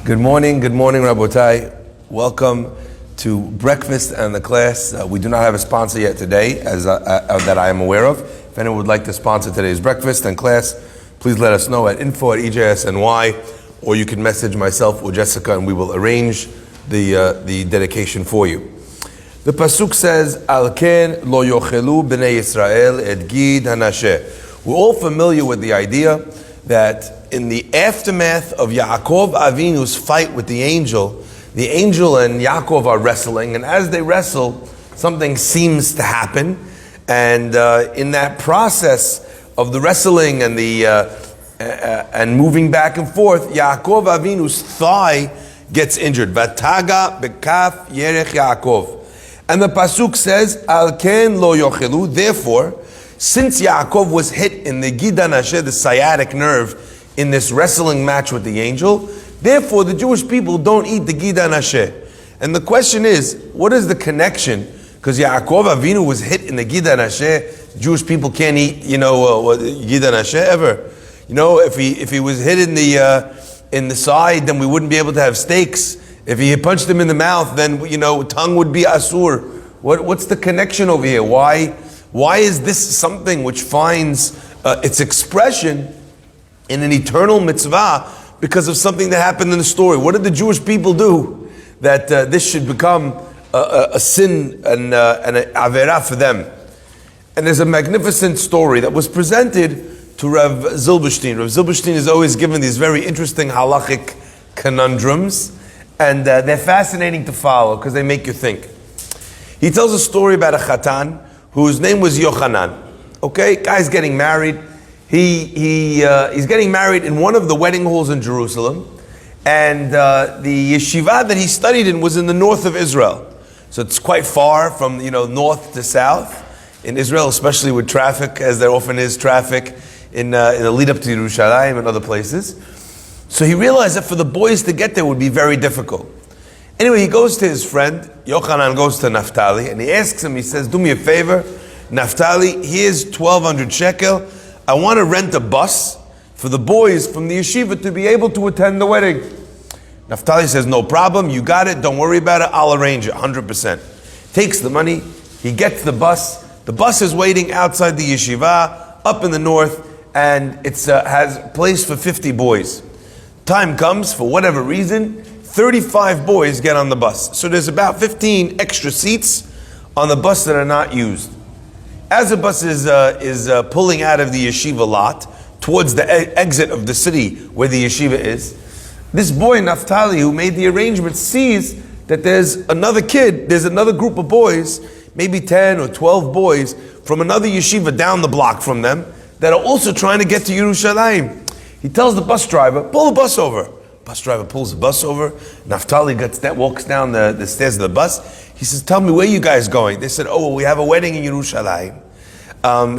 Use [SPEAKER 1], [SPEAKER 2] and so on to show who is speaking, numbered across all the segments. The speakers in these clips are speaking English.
[SPEAKER 1] Good morning, Rabotai. Welcome to breakfast and the class. We do not have a sponsor yet today, that I am aware of. If anyone would like to sponsor today's breakfast and class, please let us know at info@ejsny, or you can message myself or Jessica, and we will arrange the dedication for you. The pasuk says, "Al ken lo yochelu bnei Yisrael et gid hanasheh." We're all familiar with the idea that in the aftermath of Yaakov Avinu's fight with the angel and Yaakov are wrestling, and as they wrestle, something seems to happen, and in that process of the wrestling and and moving back and forth, Yaakov Avinu's thigh gets injured. Vataga bekaf yerech Yaakov, and the pasuk says, "Al ken lo yochelu." Therefore, since Yaakov was hit in the gid hanasheh, the sciatic nerve, in this wrestling match with the angel, therefore the Jewish people don't eat the gid hanasheh. And the question is, what is the connection? Because Yaakov Avinu was hit in the gid hanasheh. Jewish people can't eat, gid hanasheh ever. If he was hit in the side, then we wouldn't be able to have steaks. If he had punched him in the mouth, then tongue would be asur. What's the connection over here? Why is this something which finds its expression in an eternal mitzvah because of something that happened in the story? What did the Jewish people do that this should become a sin and an averah for them? And there's a magnificent story that was presented to Rav Zilberstein. Rav Zilberstein is always given these very interesting halachic conundrums, and they're fascinating to follow because they make you think. He tells a story about a chatan whose name was Yochanan. Okay, guy's getting married. He's getting married in one of the wedding halls in Jerusalem, and the yeshiva that he studied in was in the north of Israel. So it's quite far from north to south in Israel, especially with traffic, as there often is traffic in the lead up to Yerushalayim and other places. So he realized that for the boys to get there would be very difficult. Anyway, he goes to his friend, Yochanan goes to Naphtali, and he asks him, he says, "Do me a favor, Naphtali, here's 1,200 shekel. I want to rent a bus for the boys from the yeshiva to be able to attend the wedding." Naphtali says, "No problem, you got it, don't worry about it, I'll arrange it, 100%. Takes the money, he gets the bus. The bus is waiting outside the yeshiva, up in the north, and it has place for 50 boys. Time comes, for whatever reason, 35 boys get on the bus. So there's about 15 extra seats on the bus that are not used. As the bus is pulling out of the yeshiva lot towards the exit of the city where the yeshiva is, this boy Naphtali, who made the arrangement, sees that there's another group of boys, maybe 10 or 12 boys from another yeshiva down the block from them, that are also trying to get to Yerushalayim. He tells the bus driver, "Pull the bus over." Bus driver pulls the bus over. Naphtali walks down the stairs of the bus. He says, "Tell me, where you guys going?" They said, "Oh, well, we have a wedding in Yerushalayim."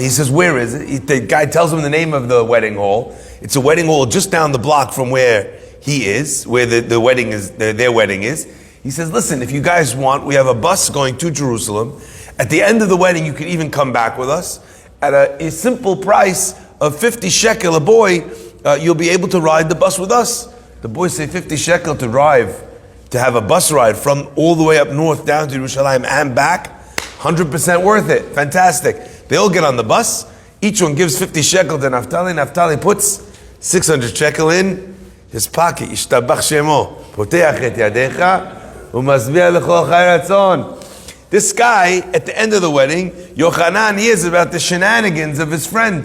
[SPEAKER 1] He says, "Where is it?" The guy tells him the name of the wedding hall. It's a wedding hall just down the block from where he is, where the wedding is, their wedding is. He says, "Listen, if you guys want, we have a bus going to Jerusalem. At the end of the wedding, you can even come back with us. At a simple price of 50 shekel a boy, you'll be able to ride the bus with us." The boys say 50 shekel to have a bus ride from all the way up north down to Yerushalayim and back, 100% worth it. Fantastic. They all get on the bus. Each one gives 50 shekel to Naphtali. Naphtali puts 600 shekel in his pocket. Yishtabach shemo. Poteach et yadecha u'masbiach lechol chai ratzon. This guy, at the end of the wedding, Yochanan hears about the shenanigans of his friend.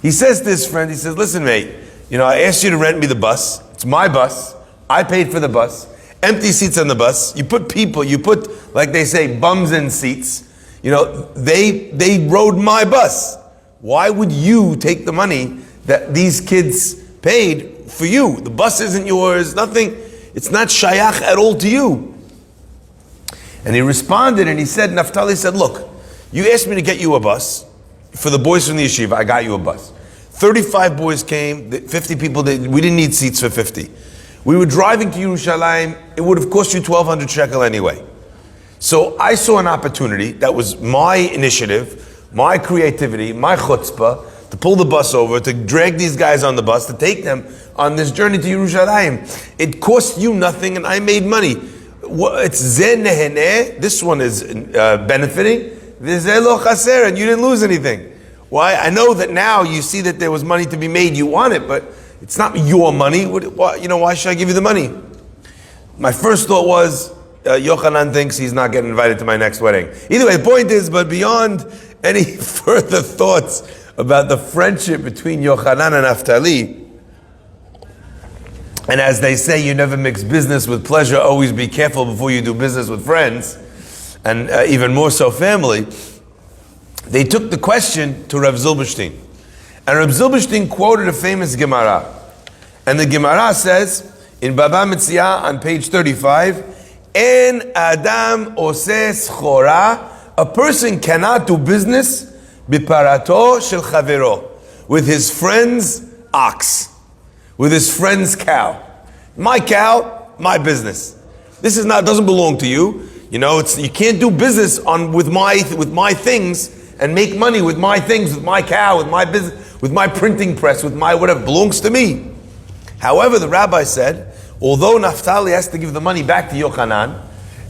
[SPEAKER 1] He says to his friend, he says, "Listen, mate, I asked you to rent me the bus. It's my bus. I paid for the bus. Empty seats on the bus. You put, like they say, bums in seats. They rode my bus. Why would you take the money that these kids paid for you? The bus isn't yours, nothing. It's not shayach at all to you." And he responded and he said, Naphtali said, "Look, you asked me to get you a bus for the boys from the yeshiva. I got you a bus. 35 boys came, 50 people, we didn't need seats for 50. We were driving to Yerushalayim, it would have cost you 1,200 shekel anyway. So I saw an opportunity, that was my initiative, my creativity, my chutzpah, to pull the bus over, to drag these guys on the bus, to take them on this journey to Yerushalayim. It cost you nothing and I made money. It's Zeh Neheneh, this one is benefiting, V'zeh lo chaser, and you didn't lose anything. Why? I know that now you see that there was money to be made, you want it, but it's not your money. Why should I give you the money? My first thought was, Yochanan thinks he's not getting invited to my next wedding. Either way, the point is, but beyond any further thoughts about the friendship between Yochanan and Naphtali, and as they say, you never mix business with pleasure, always be careful before you do business with friends, and even more so family, they took the question to Rav Zilberstein. And Rav Zilberstein quoted a famous Gemara. And the Gemara says, in Baba Metzia on page 35, En Adam Oseh Schora, a person cannot do business biparato shel chavero, with his friend's ox, with his friend's cow. My cow, my business. This doesn't belong to you. You can't do business with my things and make money with my things, with my cow, with my business, with my printing press, with my whatever belongs to me. However, the rabbi said, although Naphtali has to give the money back to Yochanan,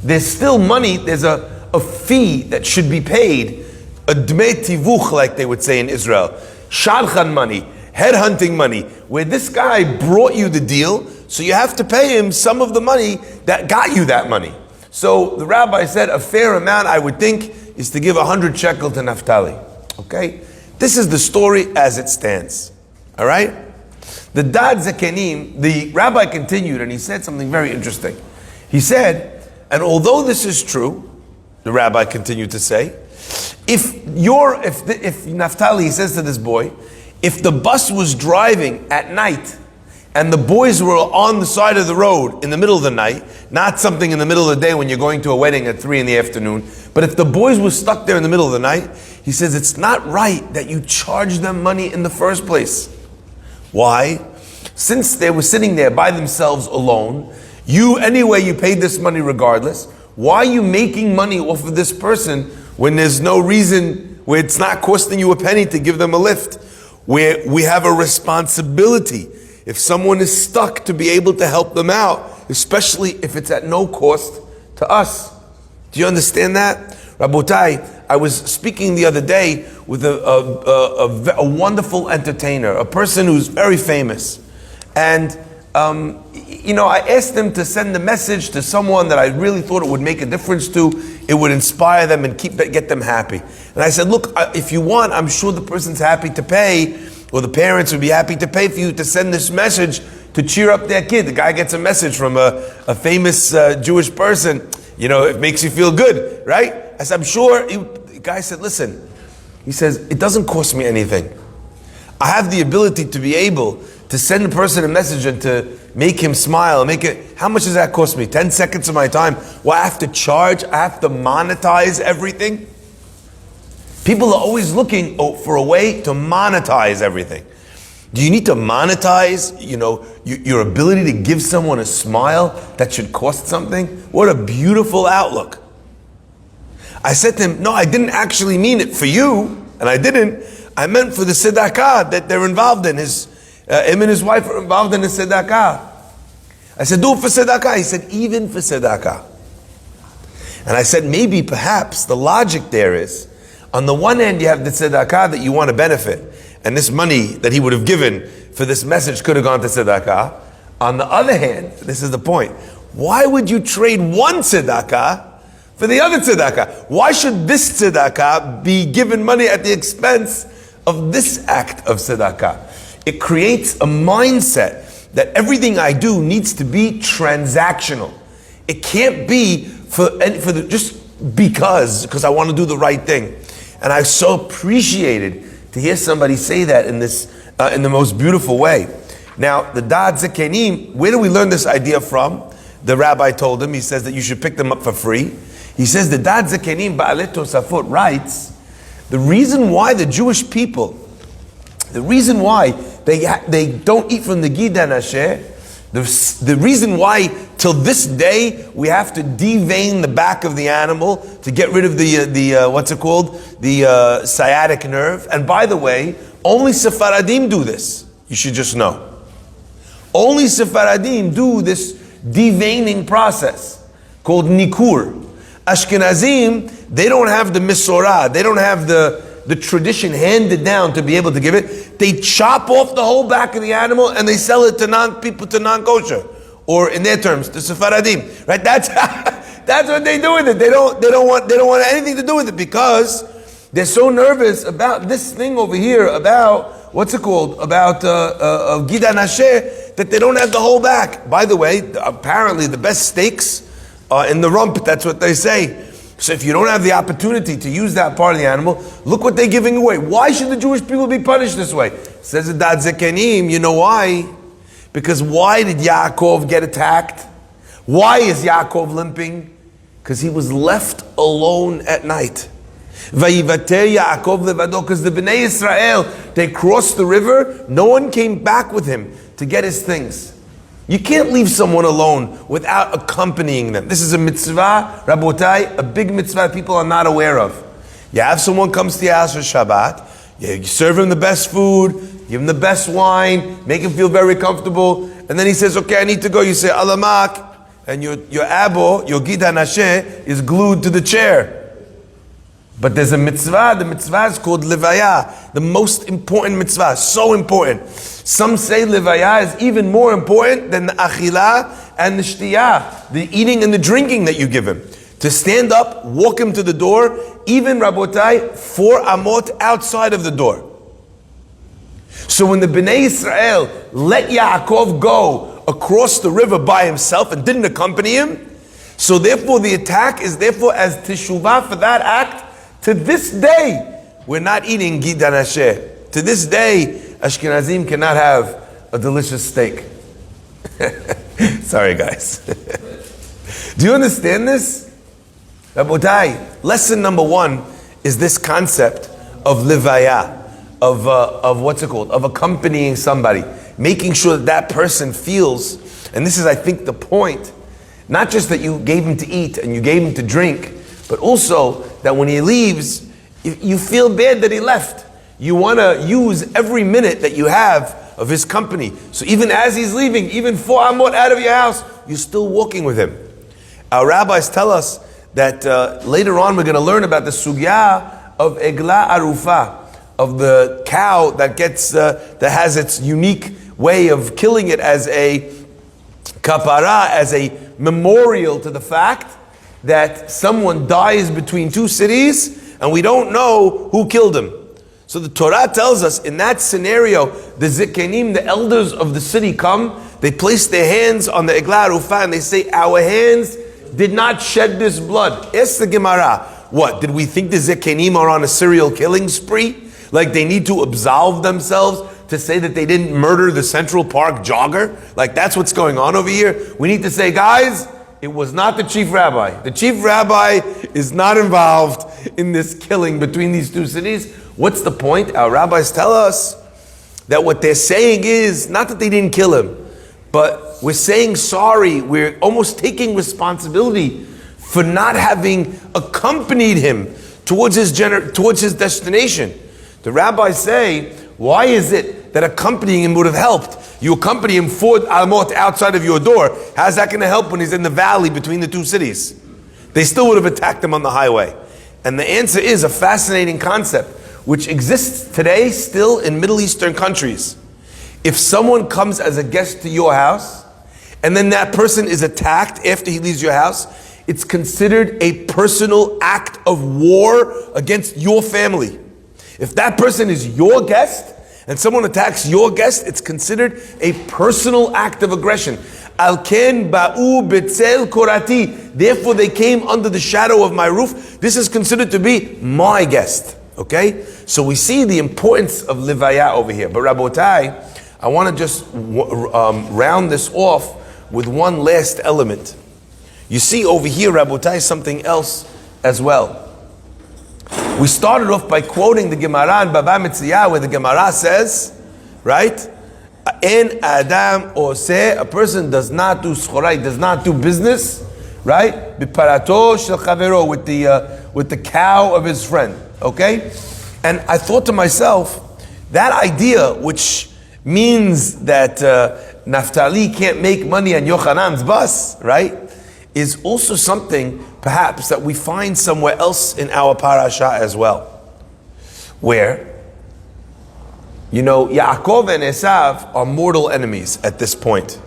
[SPEAKER 1] there's still money, there's a fee that should be paid, a dmei tivuch, like they would say in Israel, shadchan money, headhunting money, where this guy brought you the deal, so you have to pay him some of the money that got you that money. So the rabbi said a fair amount, I would think, is to give 100 shekel to Naphtali. Okay? This is the story as it stands. All right? The Dad Zekenim, the rabbi continued and he said something very interesting. He said, and although this is true, the rabbi continued to say, if Naphtali, he says to this boy, if the bus was driving at night and the boys were on the side of the road in the middle of the night, not something in the middle of the day when you're going to a wedding at 3 p.m, but if the boys were stuck there in the middle of the night, he says it's not right that you charge them money in the first place. Why? Since they were sitting there by themselves alone, you paid this money regardless. Why are you making money off of this person when there's no reason, where it's not costing you a penny to give them a lift? Where we have a responsibility, if someone is stuck, to be able to help them out, especially if it's at no cost to us. Do you understand that? Rabotai, I was speaking the other day with a wonderful entertainer, a person who's very famous. And, I asked him to send a message to someone that I really thought it would make a difference to, it would inspire them and get them happy. And I said, look, if you want, I'm sure the person's happy to pay, or the parents would be happy to pay for you to send this message to cheer up their kid. The guy gets a message from a famous Jewish person, it makes you feel good, right? I said, I'm sure. The guy said, listen, he says, it doesn't cost me anything. I have the ability to be able to send a person a message and to make him smile, how much does that cost me? 10 seconds of my time? Well, I have to charge, I have to monetize everything. People are always looking for a way to monetize everything. Do you need to monetize, your ability to give someone a smile that should cost something? What a beautiful outlook. I said to him, no, I didn't actually mean it for you, and I didn't. I meant for the tzedakah that they're involved in. Him and his wife are involved in the tzedakah. I said, do it for tzedakah. He said, even for tzedakah. And I said, maybe, perhaps, the logic there is, on the one hand, you have the tzedakah that you want to benefit, and this money that he would have given for this message could have gone to tzedakah. On the other hand, this is the point, why would you trade one tzedakah for the other tzedakah? Why should this tzedakah be given money at the expense of this act of tzedakah? It creates a mindset that everything I do needs to be transactional. It can't be just because I want to do the right thing. And I so appreciated to hear somebody say that in the most beautiful way. Now, the Dad Zekenim, where do we learn this idea from? The rabbi told him, he says that you should pick them up for free. He says the Dad Zekenim Ba'alei Tosafot writes, the reason why the Jewish people, the reason why they don't eat from the Gidan Asher, the reason why till this day we have to devein the back of the animal to get rid of the sciatic nerve. And by the way, Only Sephardim do this. You should just know. Only Sephardim do this deveining process called nikur. Ashkenazim, they don't have the misorah, they don't have the tradition handed down to be able to give it. They chop off the whole back of the animal and they sell it to non-kosher, or in their terms, to Sephardim. Right? That's what they do with it. They don't want anything to do with it because they're so nervous about this thing over here, about what's it called? About Gida Nashe, that they don't have the whole back. By the way, apparently the best steaks are in the rump. That's what they say. So if you don't have the opportunity to use that part of the animal, look what they're giving away. Why should the Jewish people be punished this way? Says the Dad Zekenim, you know why? Because why did Yaakov get attacked? Why is Yaakov limping? Because he was left alone at night. Vayivater Yaakov levado, because the Bnei Israel, they crossed the river, no one came back with him to get his things. You can't leave someone alone without accompanying them. This is a mitzvah, Rabotai, a big mitzvah people are not aware of. You have someone comes to your house for Shabbat, you serve him the best food, give him the best wine, make him feel very comfortable, and then he says, okay, I need to go. You say, Alamak, and your abo, your Gita Nashe, is glued to the chair. But there's a mitzvah, the mitzvah is called Levaya, the most important mitzvah, so important. Some say Levaya is even more important than the Achilah and the Shtiyah, the eating and the drinking that you give him. To stand up, walk him to the door, even Rabotai, 4 amot outside of the door. So when the Bnei Israel let Yaakov go across the river by himself and didn't accompany him, so therefore the attack is therefore as teshuvah for that act. To this day, we're not eating Gida Nashe. To this day, Ashkenazim cannot have a delicious steak. Sorry, guys. Do you understand this? Rabotai, lesson number 1 is this concept of livaya, of what's it called? Of accompanying somebody, making sure that person feels, and this is, I think, the point, not just that you gave him to eat and you gave him to drink, but also that when he leaves, you feel bad that he left. You want to use every minute that you have of his company. So even as he's leaving, even 4 amot out of your house, you're still walking with him. Our rabbis tell us that later on we're going to learn about the sugya of egla arufa, of the cow that has its unique way of killing it as a kapara, as a memorial to the fact that someone dies between 2 cities and we don't know who killed him. So the Torah tells us in that scenario, the zikenim, the elders of the city come, they place their hands on the egla arufa and they say, our hands did not shed this blood. Ask the Gemara, what, did we think the zikenim are on a serial killing spree? Like they need to absolve themselves to say that they didn't murder the Central Park jogger? Like that's what's going on over here? We need to say, guys, it was not the chief rabbi. The chief rabbi is not involved in this killing between these 2 cities. What's the point? Our rabbis tell us that what they're saying is not that they didn't kill him, but we're saying sorry. We're almost taking responsibility for not having accompanied him towards his destination. The rabbis say, why is it that accompanying him would have helped? You accompany him 4 amot outside of your door. How's that going to help when he's in the valley between the 2 cities? They still would have attacked him on the highway. And the answer is a fascinating concept, which exists today still in Middle Eastern countries. If someone comes as a guest to your house, and then that person is attacked after he leaves your house, it's considered a personal act of war against your family. If that person is your guest, and someone attacks your guest, it's considered a personal act of aggression. Al-ken ba'u betzel korati. Therefore they came under the shadow of my roof. This is considered to be my guest. Okay? So we see the importance of livaya over here. But Rabotai, I want to just round this off with one last element. You see over here, Rabotai, something else as well. We started off by quoting the Gemara in Baba Metzia, where the Gemara says, right? En Adam Oseh, a person does not do schora, does not do business, right? Biparato shel chavero, with the cow of his friend. Okay? And I thought to myself, That idea, which means that Naphtali can't make money on Yochanan's bus, right, is also something perhaps that we find somewhere else in our parasha as well, where, Yaakov and Esav are mortal enemies at this point.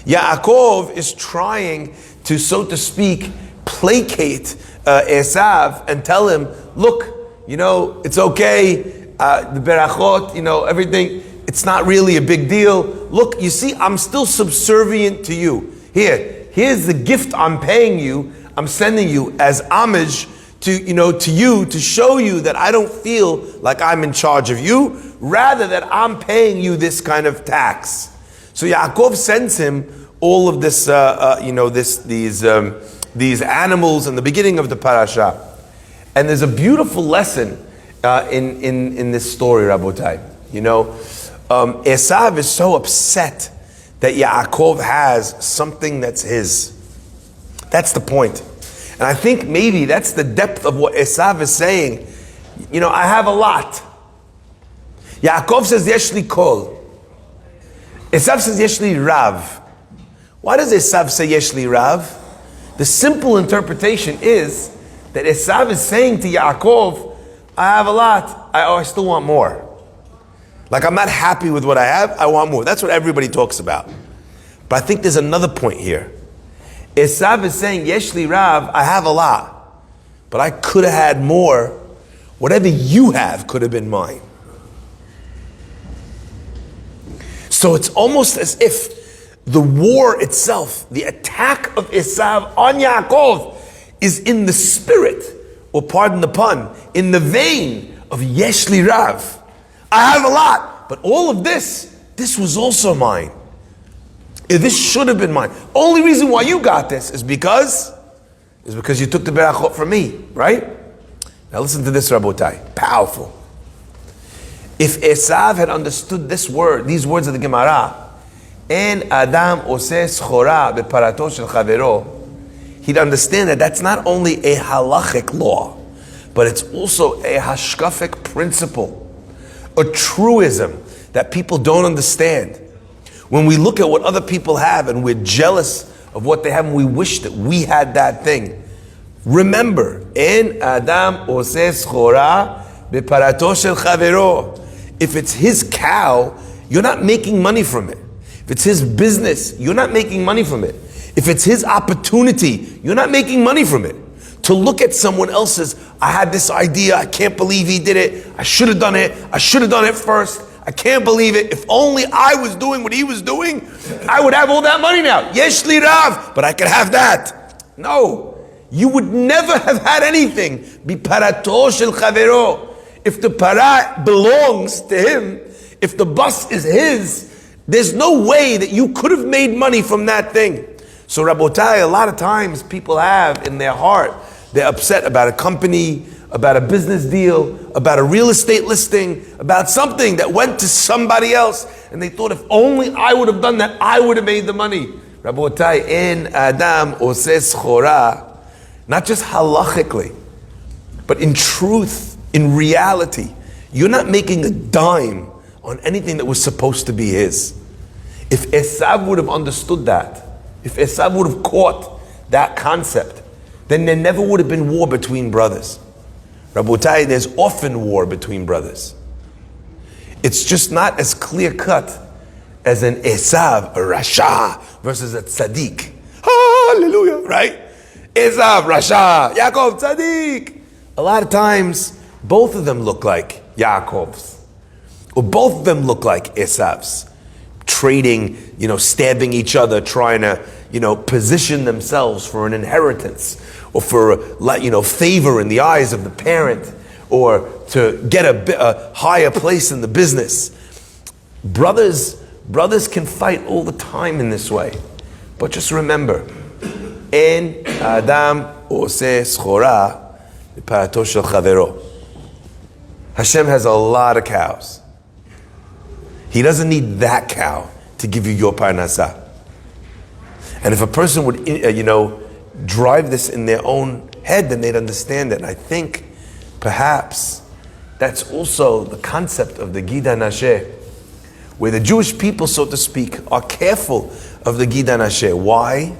[SPEAKER 1] Yaakov is trying to, so to speak, placate Esav and tell him, look, it's okay, the berachot, everything, it's not really a big deal. Look, you see, I'm still subservient to you. Here's the gift I'm paying you, I'm sending you as homage to you, to show you that I don't feel like I'm in charge of you, rather that I'm paying you this kind of tax. So Yaakov sends him all of this, these animals in the beginning of the parasha. And there's a beautiful lesson in this story, Rabotai. Esav is so upset that Yaakov has something that's his. That's the point. And I think maybe that's the depth of what Esav is saying. I have a lot. Yaakov says, Yesh li kol. Esav says, Yesh li rav. Why does Esav say Yesh li rav? The simple interpretation is that Esav is saying to Yaakov, I have a lot, I still want more. Like, I'm not happy with what I have, I want more. That's what everybody talks about. But I think there's another point here. Esav is saying, Yesh li rav, I have a lot, but I could have had more. Whatever you have could have been mine. So it's almost as if the war itself, the attack of Esav on Yaakov, is in the spirit, or pardon the pun, in the vein of Yesh li rav. I have a lot, but all of this was also mine. This should have been mine. Only reason why you got this is because you took the berachot from me, right? Now listen to this, Rabotai. Powerful. If Esav had understood these words of the Gemara, En Adam oseh schora beparato shel chavero, he'd understand that that's not only a halachic law, but it's also a hashkafic principle, a truism that people don't understand. When we look at what other people have and we're jealous of what they have and we wish that we had that thing, remember, En Adam oseh schora beparato shel chavero. If it's his cow, you're not making money from it. If it's his business, you're not making money from it. If it's his opportunity, you're not making money from it. To look at someone else's, I had this idea, I can't believe he did it, I should have done it first, I can't believe it, if only I was doing what he was doing, I would have all that money now. Yesh li rav, but I could have that. No, you would never have had anything. Bi parato shel chavero. If the para belongs to him, if the bus is his, there's no way that you could have made money from that thing. So Rabotai, a lot of times people have in their heart, they're upset about a company, about a business deal, about a real estate listing, about something that went to somebody else, and they thought if only I would have done that, I would have made the money. Rabotai, En Adam oseh schora, not just halachically, but in truth, in reality, you're not making a dime on anything that was supposed to be his. If Esav would have understood that, if Esav would have caught that concept, then there never would have been war between brothers. Rabotai, there's often war between brothers. It's just not as clear cut as an Esav, a Rasha, versus a Tzaddik. Hallelujah, right? Esav, Rasha, Yaakov, Tzaddik. A lot of times, both of them look like Yaakov's, or both of them look like Esav's, trading, stabbing each other, trying to, position themselves for an inheritance, or for, favor in the eyes of the parent, or to get a higher place in the business. Brothers can fight all the time in this way, but just remember, En Adam oseh schora beparato shel chavero. Hashem has a lot of cows. He doesn't need that cow to give you your parnasah. And if a person would, drive this in their own head, then they'd understand it. And I think perhaps That's also the concept of the Gida Nasheh, where the Jewish people, so to speak, are careful of the Gida Nasheh. Why?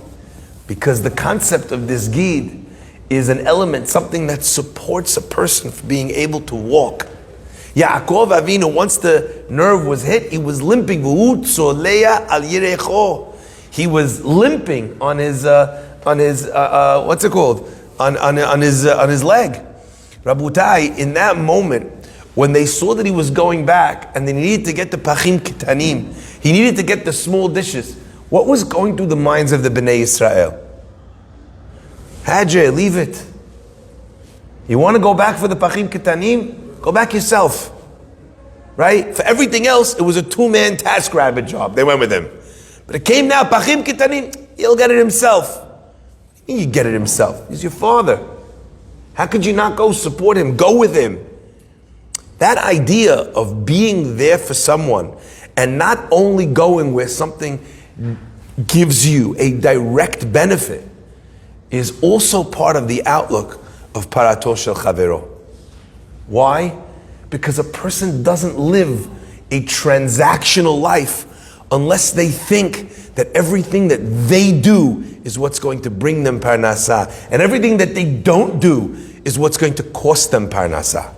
[SPEAKER 1] Because the concept of this Gid is an element, something that supports a person for being able to walk. Yaakov Avinu, once the nerve was hit, he was limping. He was limping on his what's it called? On his leg. Rabutai, in that moment, when they saw that he was going back and they needed to get the pachim kitanim, he needed to get the small dishes. What was going through the minds of the Bnei Israel? Hajj, leave it. You want to go back for the pachim kitanim? Go back yourself. Right? For everything else, it was a two-man task rabbit job. They went with him. But it came now, pachim kitanim, he'll get it himself. You get it himself. He's your father. How could you not go support him? Go with him. That idea of being there for someone and not only going where something gives you a direct benefit is also part of the outlook of Parato Shel Chavero. Why? Because a person doesn't live a transactional life unless they think that everything that they do is what's going to bring them parnasa, and everything that they don't do is what's going to cost them parnasa.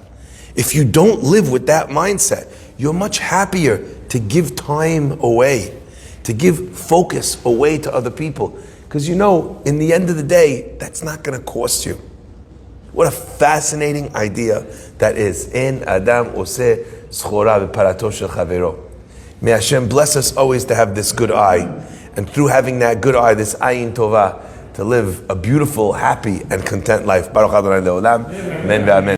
[SPEAKER 1] If you don't live with that mindset, you're much happier to give time away, to give focus away to other people. Because in the end of the day, that's not going to cost you. What a fascinating idea that is. En Adam oseh schora b'parato shel chavero. May Hashem bless us always to have this good eye, and through having that good eye, this ayin tova, to live a beautiful, happy, and content life. Baruch Adonai le'olam. Amen ve'amen.